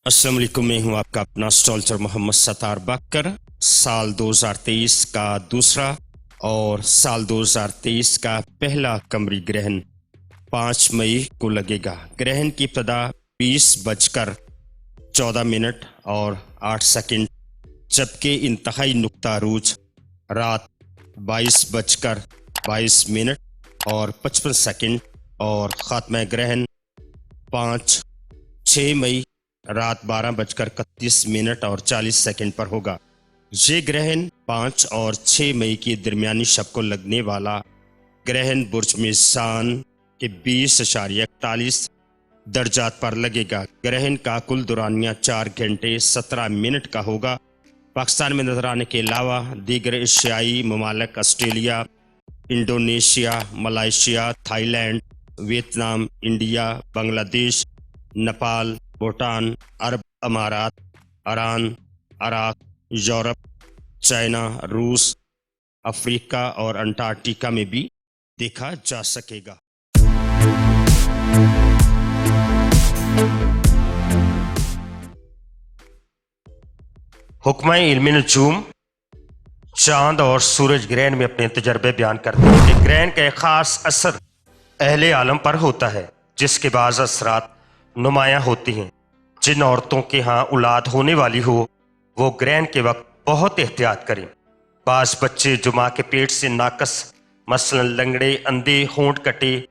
अस्सलाम वालेकुम, मैं हूं आपका अपना स्टॉल्चर मोहम्मद सतार बकर। साल 2023 का दूसरा और साल 2023 का पहला कमरी ग्रहण 5 मई को लगेगा। ग्रहण की इब्तदा 20:14 और 8 जबकि इंतहाई नुक्ता रूज रात 22:22 और 55 और ख़ात्मा ग्रहण 5-6 मई रात 12:31 और 40 पर होगा। ये ग्रहण 5 और 6 मई की दरमियानी शब को लगने वाला ग्रहण बुर्ज मिज़ान के 20.41 दर्जात पर लगेगा। ग्रहण का कुल दौरानिया 4 घंटे 17 मिनट का होगा। पाकिस्तान में नजर आने के अलावा दीगर एशियाई ममालिक Australia, Indonesia, Malaysia, Thailand, Vietnam, India, Bangladesh, Nepal, Bhutan, अरब अमारात, ईरान, इराक, यूरोप, चाइना, रूस, अफ्रीका और अंटार्कटिका में भी देखा जा सकेगा। हुक्माए इल्मी नजूम चांद और सूरज ग्रहण में अपने तजर्बे बयान करते हैं कि ग्रहण का एक खास असर अहले आलम पर होता है, जिसके बाज़ असरात नुमायां होती हैं। जिन औरतों के यहाँ औलाद होने वाली हो वो ग्रहण के वक्त बहुत एहतियात करें। बाज़ बच्चे जो माँ के पेट से नाकस, मसलन लंगड़े, अंधे, होंठ कटे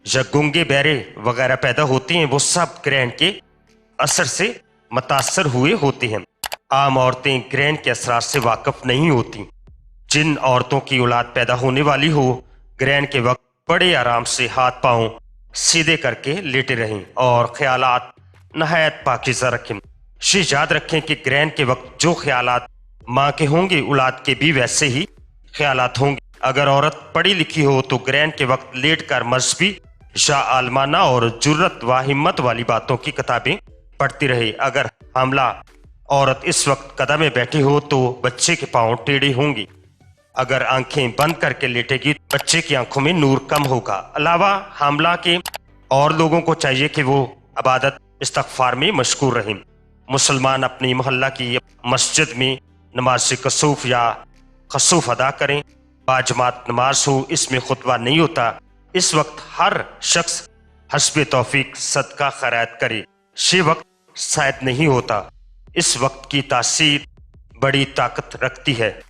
या गूंगे बहरे वगैरह पैदा होते हैं, वो सब ग्रहण के असर से मुतासर हुए होते हैं। आम औरतें ग्रहण के असरात से वाकिफ नहीं होती। जिन औरतों की औलाद पैदा होने वाली हो ग्रहण के वक्त बड़े आराम से हाथ पांव सीधे करके लेटे रहें और ख्यालात नहायत पाकीज़ा रखें। ये याद रखें कि ग्रहण के वक्त जो ख्यालात माँ के होंगे औलाद के भी वैसे ही ख्यालात होंगे। अगर औरत पढ़ी लिखी हो तो ग्रहण के वक्त लेट कर मजहबी या आलमाना और जुर्रत व हिम्मत वाली बातों की किताबें पढ़ती रहे। अगर हामला औरत इस वक्त कदम में बैठी हो तो बच्चे के पाँव टेढ़े होंगे। अगर आंखें बंद करके लेटेगी तो बच्चे की आंखों में नूर कम होगा। अलावा हामला के और लोगों को चाहिए कि वो इबादत इस्तग़फ़ार में मशगूल रहें। मुसलमान अपनी मोहल्ला की मस्जिद में नमाज कसूफ या खसूफ अदा करें। बाजमात नमाज हो, इसमें खुतबा नहीं होता। इस वक्त हर शख्स हस्बे तौफीक सदका खैरात करे। ये वक्त शायद नहीं होता। इस वक्त की तासीर बड़ी ताकत रखती है।